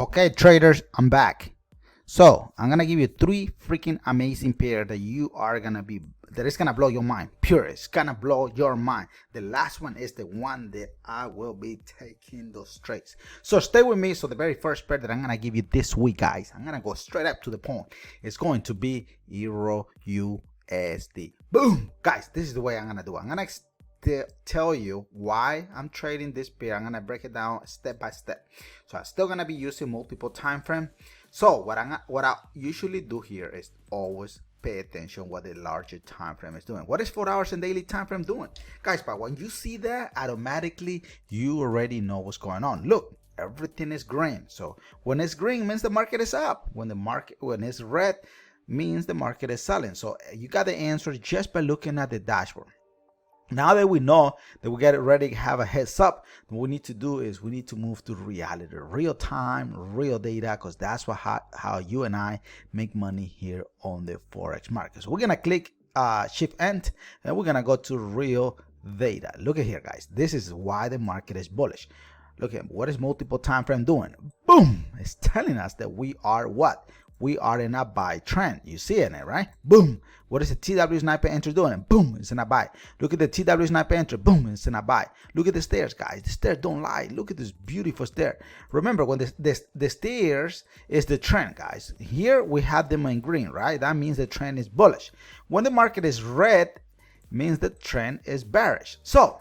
Okay, traders, I'm back. So I'm gonna give you three freaking amazing pairs that is gonna blow your mind. Pure, it's gonna blow your mind. The last one is the one that I will be taking those trades. So stay with me. So the very first pair that I'm gonna give you this week, guys, I'm gonna go straight up to the point. It's going to be Euro USD. Boom, guys. This is the way I'm gonna do it. I'm gonna tell you why I'm trading this pair. I'm gonna break it down step by step. So I'm still gonna be using multiple time frame. So what I usually do here is always pay attention what the larger time frame is doing. What is 4 hours and daily time frame doing, guys? But when you see that, automatically you already know what's going on. Look, everything is green. So when it's green means the market is up. When it's red means the market is selling. So you got the answer just by looking at the dashboard. Now that we know that we get it ready to have a heads up, what we need to do is we need to move to reality, real time, real data, because that's how you and I make money here on the Forex market. So we're going to click Shift Ent and we're going to go to real data. Look at here, guys. This is why the market is bullish. Look at what is multiple time frame doing. Boom. It's telling us that we are what? We are in a buy trend. You see it, right? Boom. What is the TW sniper entry doing? Boom, it's in a buy. Look at the TW sniper entry. Boom, it's in a buy. Look at the stairs, guys. The stairs don't lie. Look at this beautiful stair. Remember, when the stairs is the trend, guys. Here we have them in green, right? That means the trend is bullish. When the market is red, means the trend is bearish. So,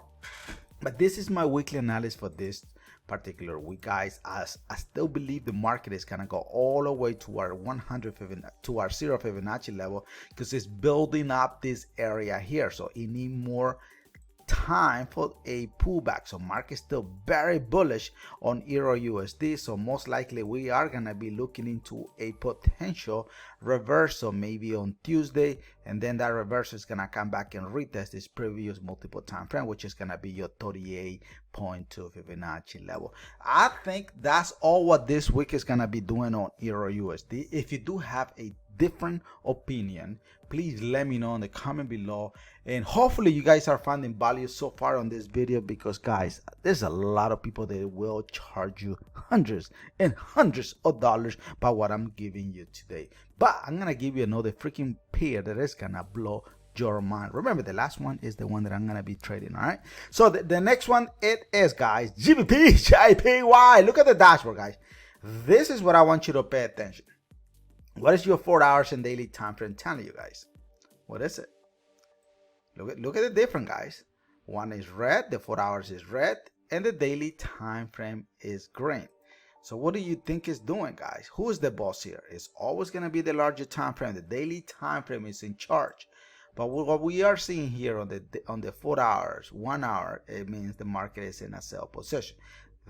but this is my weekly analysis for this particular week, guys. I still believe the market is gonna go all the way to our 100 to our 0 Fibonacci level, because it's building up this area here. So it need more time for a pullback. So market still very bullish on Euro USD. So most likely we are gonna be looking into a potential reversal maybe on Tuesday, and then that reversal is gonna come back and retest this previous multiple time frame, which is gonna be your 38.2 Fibonacci level. I think that's all what this week is gonna be doing on Euro USD. If you do have a different opinion, please let me know in the comment below, and hopefully you guys are finding value so far on this video, because guys, there's a lot of people that will charge you hundreds and hundreds of dollars by what I'm giving you today. But I'm gonna give you another freaking pair that is gonna blow your mind. Remember, the last one is the one that I'm gonna be trading. All right, so the next one, it is, guys, GBP JPY. Look at the dashboard, guys. This is what I want you to pay attention. What is your 4 hours and daily time frame telling you, guys? What is it? Look at the difference, guys. One is red, the 4 hours is red, and the daily time frame is green. So what do you think it's doing, guys? Who is the boss here? It's always going to be the larger time frame. The daily time frame is in charge. But what we are seeing here on the 4 hours, 1 hour, it means the market is in a sell position.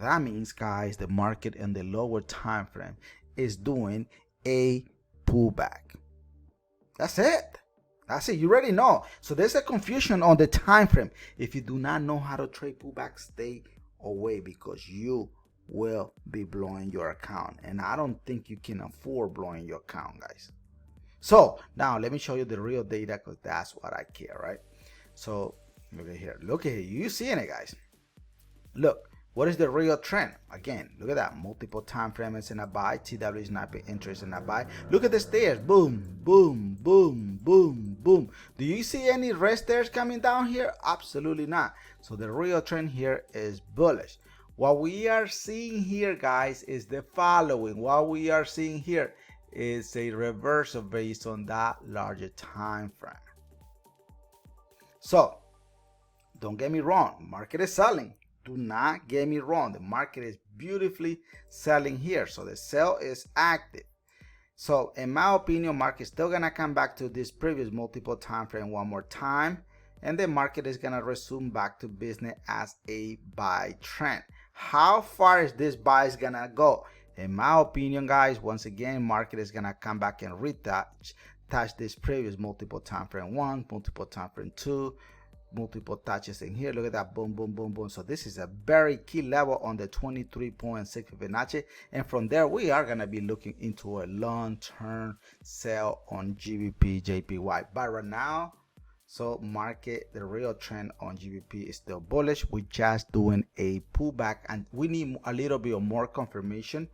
That means, guys, the market in the lower time frame is doing a pullback. That's it. You already know. So there's a confusion on the time frame. If you do not know how to trade pullback, stay away, because you will be blowing your account, and I don't think you can afford blowing your account, guys. So now let me show you the real data, because that's what I care, right? So look at here. You seeing it, guys? Look. What is the real trend? Again, look at that. Multiple time frames in a buy. TW sniper interest in a buy. Look at the stairs. Boom, boom, boom, boom, boom. Do you see any red stairs coming down here? Absolutely not. So the real trend here is bullish. What we are seeing here, guys, is the following. What we are seeing here is a reversal based on that larger time frame. So don't get me wrong. Market is selling. Do not get me wrong. The market is beautifully selling here. So the sell is active. So in my opinion, market is still going to come back to this previous multiple time frame one more time. And the market is going to resume back to business as a buy trend. How far is this buy is going to go? In my opinion, guys, once again, market is going to come back and touch this previous multiple time frame 1, multiple time frame 2, multiple touches in here. Look at that. Boom, boom, boom, boom. So this is a very key level on the 23.6 Fibonacci, and from there we are going to be looking into a long-term sell on GBP JPY. But right now, so market, the real trend on GBP is still bullish. We're just doing a pullback, and we need a little bit of more confirmation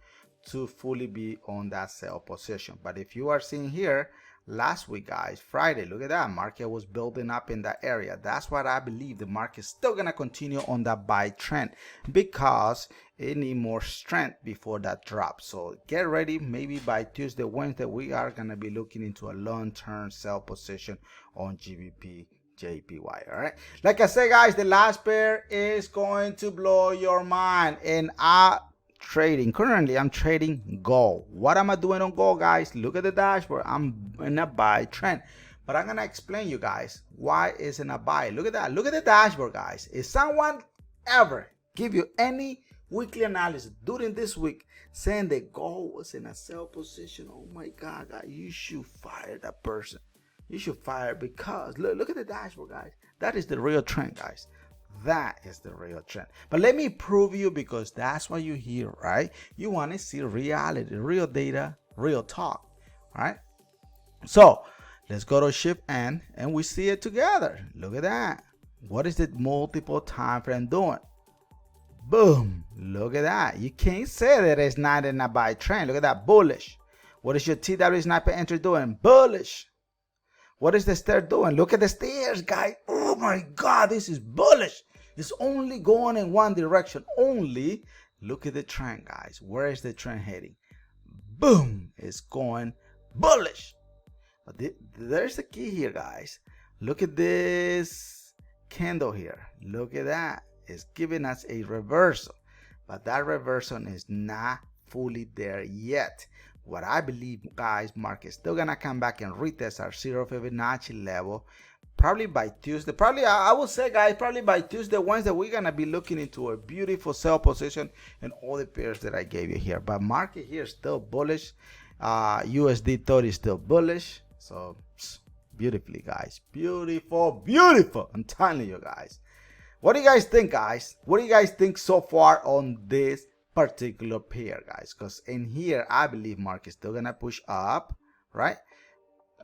to fully be on that sell position. But if you are seeing here, last week, guys, Friday, look at that, market was building up in that area. That's what I believe the market is still gonna continue on that buy trend, because it need more strength before that drop. So get ready. Maybe by Tuesday, Wednesday, we are gonna be looking into a long-term sell position on GBP JPY. All right, like I said, guys, the last pair is going to blow your mind. And currently I'm trading gold. What am I doing on gold, guys? Look at the dashboard. I'm in a buy trend, but I'm gonna explain you guys why it's in a buy. Look at that. Look at the dashboard, guys. If someone ever give you any weekly analysis during this week saying that gold was in a sell position, oh my God, guys, you should fire that person. You should fire, because look at the dashboard, guys. That is the real trend, guys. That is the real trend. But let me prove you, because that's what you hear, right? You want to see reality, real data, real talk. All right, so let's go to shift N and we see it together. Look at that. What is the multiple time frame doing? Boom. Look at that. You can't say that it's not in a buy trend. Look at that, bullish. What is your TW sniper entry doing? Bullish. What is the stair doing? Look at the stairs, guys. Oh my God, this is bullish. It's only going in one direction. Only. Look at the trend, guys. Where is the trend heading? Boom. It's going bullish. But there's the key here, guys. Look at this candle here. Look at that. It's giving us a reversal. But that reversal is not fully there yet. What I believe, guys, market is still gonna come back and retest our 0 Fibonacci level probably by Tuesday. Probably, I would say, guys, probably by Tuesday, Wednesday, we're gonna be looking into a beautiful sell position in all the pairs that I gave you here. But market here is still bullish. USD 30 is still bullish. So beautifully, guys, beautiful, beautiful. I'm telling you, guys. What do you guys think, guys? What do you guys think so far on this particular pair, guys? Because in here, I believe market is still gonna push up, right?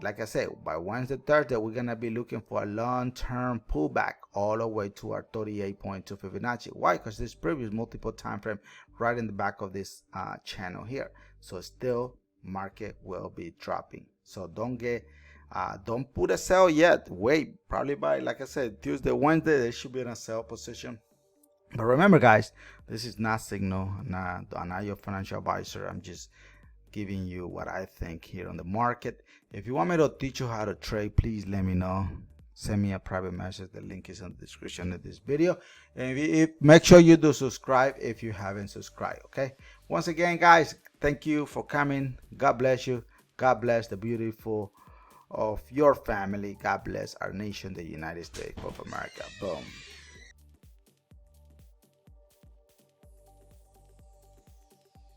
Like I said, by Wednesday, Thursday, we're gonna be looking for a long-term pullback all the way to our 38.2 Fibonacci. Why? Because this previous multiple time frame right in the back of this channel here. So still, market will be dropping. So don't put a sell yet. Wait, probably by, like I said, Tuesday, Wednesday, they should be in a sell position. But remember, guys, this is not signal. I'm not your financial advisor. I'm just giving you what I think here on the market. If you want me to teach you how to trade, please let me know. Send me a private message. The link is in the description of this video. And make sure you do subscribe if you haven't subscribed, okay? Once again, guys, thank you for coming. God bless you. God bless the beautiful of your family. God bless our nation, the United States of America. Boom.